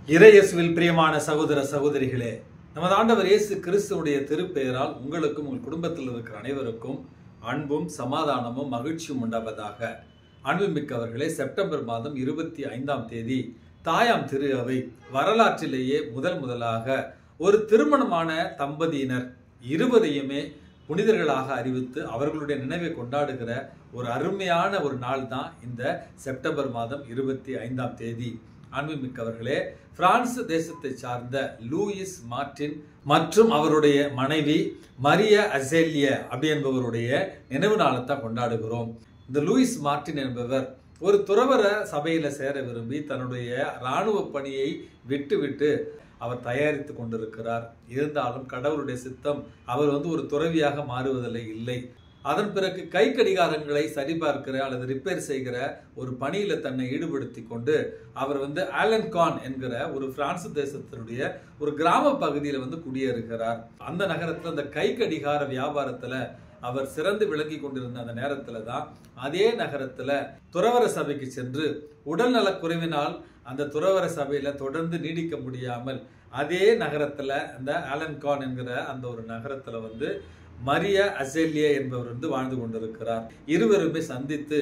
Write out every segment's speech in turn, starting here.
இறையேசுவில் பிரியமான சகோதர சகோதரிகளே, நமது ஆண்டவர் இயேசு கிறிஸ்துவுடைய திருப்பெயரால் உங்களுக்கும் உங்கள் குடும்பத்தில் இருக்கிற அனைவருக்கும் அன்பும் சமாதானமும் மகிழ்ச்சியும் உண்டாவதாக. அன்புமிக்கவர்களே, செப்டம்பர் மாதம் 25ஆம் தேதி தாயாம் திரு அவை வரலாற்றிலேயே முதலாக ஒரு திருமணமான தம்பதியினர் இருவரையுமே புனிதர்களாக அறிவித்து அவர்களுடைய நினைவை கொண்டாடுகிற ஒரு அருமையான ஒரு நாள் தான் இந்த செப்டம்பர் மாதம் 25ஆம் தேதி. அன்புமிக்கவர்களே, பிரான்ஸ் தேசத்தை சார்ந்த லூயிஸ் மார்டின் மற்றும் அவருடைய மனைவி மரியா அசேலிய அப்படி என்பவருடைய நினைவு நாளைத்தான் கொண்டாடுகிறோம். இந்த லூயிஸ் மார்டின் என்பவர் ஒரு துறவற சபையில சேர விரும்பி தன்னுடைய இராணுவ பணியை விட்டு அவர் தயாரித்து கொண்டிருக்கிறார். இருந்தாலும் கடவுளுடைய சித்தம் அவர் ஒரு துறவியாக மாறுவதில்லை இல்லை. அதன் பிறகு கை கடிகாரங்களை சரிபார்க்கிற அல்லது ரிப்பேர் செய்கிற ஒரு பணியில தன்னை ஈடுபடுத்தி கொண்டு அவர் ஆலன்கான் என்கிற ஒரு பிரான்ஸ் தேசத்தினுடைய ஒரு கிராம பகுதியில குடியேறுகிறார். அந்த நகரத்துல அந்த கை கடிகார வியாபாரத்துல அவர் சிறந்து விளங்கி கொண்டிருந்த அந்த நேரத்துல தான் அதே நகரத்துல துறவர சபைக்கு சென்று உடல் நலக்குறைவினால் அந்த துறவர சபையில தொடர்ந்து நீடிக்க முடியாமல் அதே நகரத்துல அந்த ஆலன்கான் என்கிற அந்த ஒரு நகரத்துல மரியா அசேலிய என்பவர் வாழ்ந்து கொண்டிருக்கிறார். இருவருமே சந்தித்து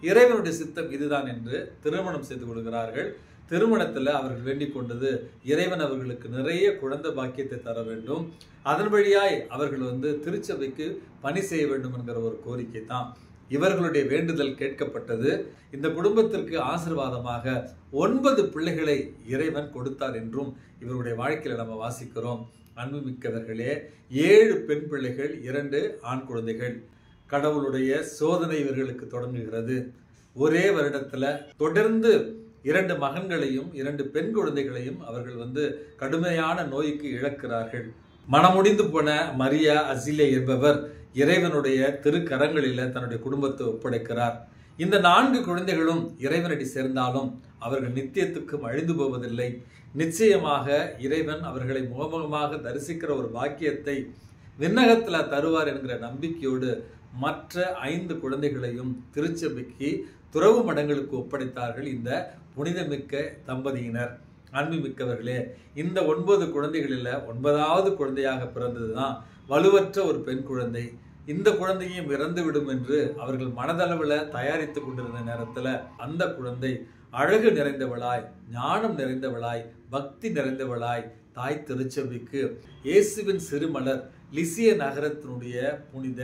இறைவனுடைய சித்தம் இதுதான் என்று திருமணம் செய்து கொள்கிறார்கள். திருமணத்துல அவர்கள் வேண்டிக் கொண்டது இறைவன் அவர்களுக்கு நிறைய குழந்தை பாக்கியத்தை தர வேண்டும், அதன் வழியாய் அவர்கள் திருச்சபைக்கு பணி செய்ய வேண்டும் என்கிற ஒரு கோரிக்கை தான். இவர்களுடைய வேண்டுதல் கேட்கப்பட்டது. இந்த குடும்பத்திற்கு ஆசீர்வாதமாக 9 பிள்ளைகளை இறைவன் கொடுத்தார் என்றும் இவருடைய வாழ்க்கையில நம்ம வாசிக்கிறோம். அன்புமிக்கவர்களே, 7 பெண் பிள்ளைகள், 2 ஆண் குழந்தைகள். கடவுளுடைய சோதனை இவர்களுக்கு தொடங்குகிறது. ஒரே வருடத்துல தொடர்ந்து 2 மகன்களையும் 2 பெண் குழந்தைகளையும் அவர்கள் கடுமையான நோய்க்கு இழக்கிறார்கள். மனமுடிந்து போன மரியா அசிலே என்பவர் இறைவனுடைய திருக்கரங்களில தன்னுடைய குடும்பத்தை ஒப்படைக்கிறார். இந்த 4 குழந்தைகளும் இறைவனடி சேர்ந்தாலும் அவர்கள் நித்தியத்துக்கும் அழிந்து போவதில்லை. நிச்சயமாக இறைவன் அவர்களை முகமுகமாக தரிசிக்கிற ஒரு பாக்கியத்தை விண்ணகத்துல தருவார் என்கிற நம்பிக்கையோடு மற்ற 5 குழந்தைகளையும் திருச்சபைக்கு துறவு மடங்களுக்கு ஒப்படைத்தார்கள் இந்த புனிதமிக்க தம்பதியினர். அன்புமிக்கவர்களே, இந்த 9 குழந்தைகளில் 9வது குழந்தையாக பிறந்ததுதான் வலுவற்ற ஒரு பெண் குழந்தை. இந்த குழந்தையும் இறந்துவிடும் என்று அவர்கள் மனதளவில் தயாரித்து கொண்டிருந்த நேரத்துல அந்த குழந்தை அழகு நிறைந்தவளாய், ஞானம் நிறைந்தவளாய், பக்தி நிறைந்தவளாய் தாய் திருச்சபைக்கு இயேசுவின் சிறுமலர் லிசிய நகரத்தினுடைய புனித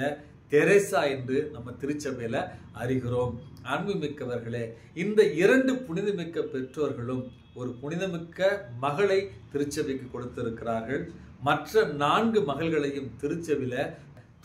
தெரேசா என்று நம்ம திருச்சபையில அறிகிறோம். அன்புமிக்கவர்களே, இந்த 2 புனிதமிக்க பெற்றோர்களும் ஒரு புனிதமிக்க மகளை திருச்சபைக்கு கொடுத்திருக்கிறார்கள். மற்ற 4 மகள்களையும் திருச்சபையில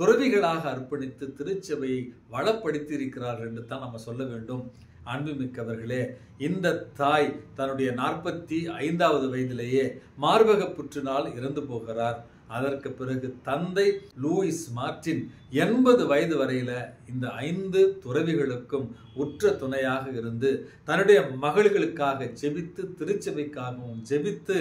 துறவிகளாக அர்ப்பணித்து திருச்சபையை வளப்படுத்தி இருக்கிறார்கள் என்று தான் நம்ம சொல்ல வேண்டும். அன்புமிக்கவர்களே, இந்த தாய் தன்னுடைய 45வது வயதிலேயே மார்பக புற்றுனால் இறந்து போகிறார். அதற்கு பிறகு தந்தை லூயிஸ் மார்டின் 80 வயது வரையில இந்த 5 துறவிகளுக்கும் உற்ற துணையாக இருந்து தன்னுடைய மகள்களுக்காக ஜெபித்து திருச்சபைக்காகவும் ஜெபித்து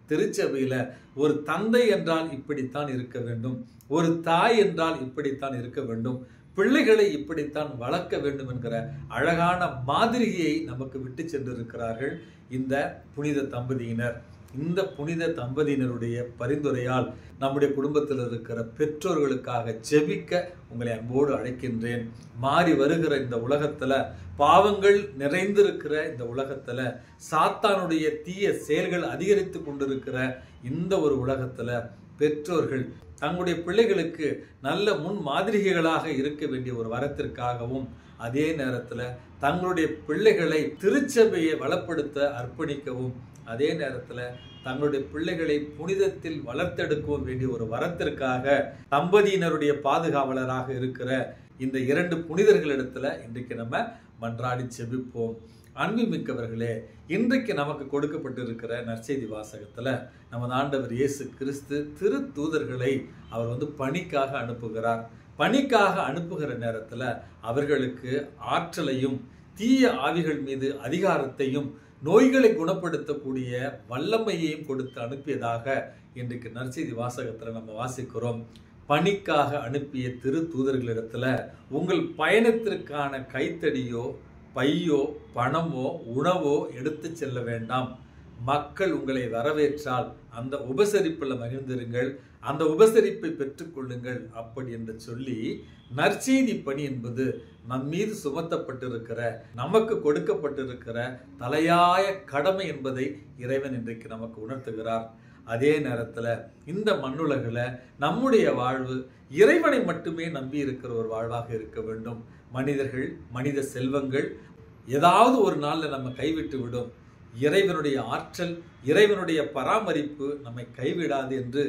திருச்சபையில ஒரு தந்தை என்றால் இப்படித்தான் இருக்க வேண்டும், ஒரு தாய் என்றால் இப்படித்தான் இருக்க வேண்டும், பிள்ளைகளை இப்படித்தான் வளர்க்க வேண்டும் என்கிற அழகான மாதிரியை நமக்கு விட்டு சென்றிருக்கிறார்கள் இந்த புனித தம்பதியினர். இந்த புனித தம்பதியினருடைய பரிந்துரையால் நம்முடைய குடும்பத்தில் இருக்கிற பெற்றோர்களுக்காக ஜெபிக்க உங்களை அன்போடு அழைக்கின்றேன். மாறி வருகிற இந்த உலகத்துல, பாவங்கள் நிறைந்திருக்கிற இந்த உலகத்துல, சாத்தானுடைய தீய செயல்கள் அதிகரித்து கொண்டிருக்கிற இந்த ஒரு உலகத்துல பெற்றோர்கள் தங்களுடைய பிள்ளைகளுக்கு நல்ல முன் மாதிரிகளாக இருக்க வேண்டிய ஒரு வரத்திற்காகவும் அதே நேரத்துல தங்களுடைய பிள்ளைகளை திருச்சபையை வளப்படுத்த அர்ப்பணிக்கவும் அதே நேரத்துல தங்களுடைய பிள்ளைகளை புனிதத்தில் வளர்த்தெடுக்கவும் வேண்டிய ஒரு வரத்திற்காக தம்பதியினருடைய பாதுகாவலராக இருக்கிற இந்த 2 புனிதர்களிடத்துல இன்றைக்கு நம்ம மன்றாடி செபிப்போம். அன்புமிக்கவர்களே, இன்றைக்கு நமக்கு கொடுக்கப்பட்டிருக்கிற நற்செய்தி வாசகத்துல நமது ஆண்டவர் இயேசு கிறிஸ்து திரு தூதர்களை அவர் பணிக்காக அனுப்புகிறார். பணிக்காக அனுப்புகிற நேரத்துல அவர்களுக்கு ஆற்றலையும் தீய ஆவிகள் மீது அதிகாரத்தையும் நோய்களை குணப்படுத்தக்கூடிய வல்லமையையும் கொடுத்து அனுப்பியதாக இன்றைக்கு நற்செய்தி வாசகத்துல நம்ம வாசிக்கிறோம். பணிக்காக அனுப்பிய திரு தூதர்களிடத்துல உங்கள் பயணத்திற்கான கைத்தடியோ பையோ பணமோ உணவோ எடுத்து செல்ல வேண்டாம், மக்கள் உங்களை வரவேற்றால் அந்த உபசரிப்பில் மகிழ்ந்திருங்கள், அந்த உபசரிப்பை பெற்றுக்கொள்ளுங்கள் அப்படி என்று சொல்லி, நற்செய்தி பணி என்பது நம் மீது சுமத்தப்பட்டிருக்கிற, நமக்கு கொடுக்கப்பட்டிருக்கிற தலையாய கடமை என்பதை இறைவன் இன்றைக்கு நமக்கு உணர்த்துகிறார். அதே நேரத்தில் இந்த மண்ணுலகில் நம்முடைய வாழ்வு இறைவனை மட்டுமே நம்பி இருக்கிற ஒரு வாழ்வாக இருக்க வேண்டும். மனிதர்கள், மனித செல்வங்கள் ஏதாவது ஒரு நாளில் நம்ம கைவிட்டு விடும். இறைவனுடைய ஆற்றல், இறைவனுடைய பராமரிப்பு நம்மை கைவிடாது என்று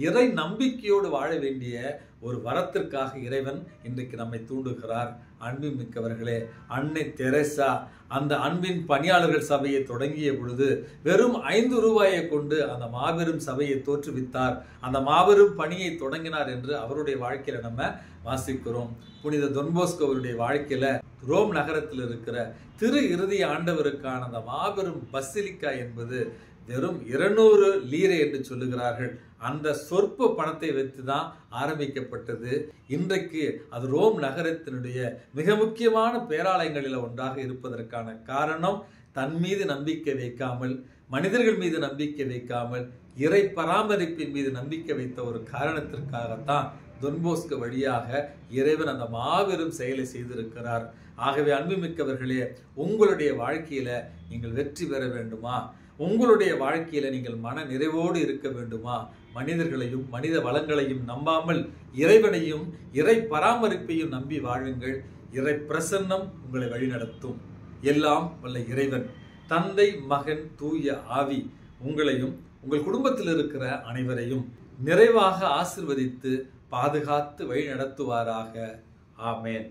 இறை நம்பிக்கையோடு வாழ வேண்டிய ஒரு வரத்திற்காக இறைவன் இன்றைக்கு நம்மை தூண்டுகிறார். அன்பின் மிக்கவர்களே, அன்னை தெரேசா அந்த அன்பின் பணியாளர்கள் சபையை தொடங்கிய பொழுது வெறும் 5 ரூபாயை கொண்டு அந்த மாபெரும் சபையை தோற்றுவித்தார், அந்த மாபெரும் பணியை தொடங்கினார் என்று அவருடைய வாழ்க்கையில நம்ம வாசிக்கிறோம். புனித தொன்போஸ்கோ அவருடைய வாழ்க்கையில ரோம் நகரத்தில் இருக்கிற திரு இருதய ஆண்டவருக்கான அந்த மாபெரும் பசிலிக்கா என்பது வெறும் 200 லீரை என்று சொல்லுகிறார்கள். அந்த சொற்ப பணத்தை வைத்து தான் ஆரம்பிக்கப்பட்டது. இன்றைக்கு அது ரோம் நகரத்தினுடைய மிக முக்கியமான பேராலயங்களில் ஒன்றாக இருப்பதற்கான காரணம், தன் மீது நம்பிக்கை வைக்காமல், மனிதர்கள் மீது நம்பிக்கை வைக்காமல், இறை பராமரிப்பின் மீது நம்பிக்கை வைத்த ஒரு காரணத்திற்காகத்தான் தொன்போஸ்கோ வழியாக இறைவன் அந்த மாபெரும் செயலை செய்திருக்கிறார். ஆகவே அன்புமிக்கவர்களே, உங்களுடைய வாழ்க்கையில நீங்கள் வெற்றி பெற வேண்டுமா? உங்களுடைய வாழ்க்கையில நீங்கள் மன நிறைவோடு இருக்க வேண்டுமா? மனிதர்களையும் மனித வளங்களையும் நம்பாமல் இறைவனையும் இறை பராமரிப்பையும் நம்பி வாழுங்கள். இறை பிரசன்னம் உங்களை வழிநடத்தும். எல்லாம் வல்ல இறைவன், தந்தை, மகன், தூய ஆவி உங்களையும் உங்கள் குடும்பத்தில் இருக்கிற அனைவரையும் நிறைவாக ஆசீர்வதித்து பாதுகாத்து வழி நடத்துவாராக. ஆமேன்.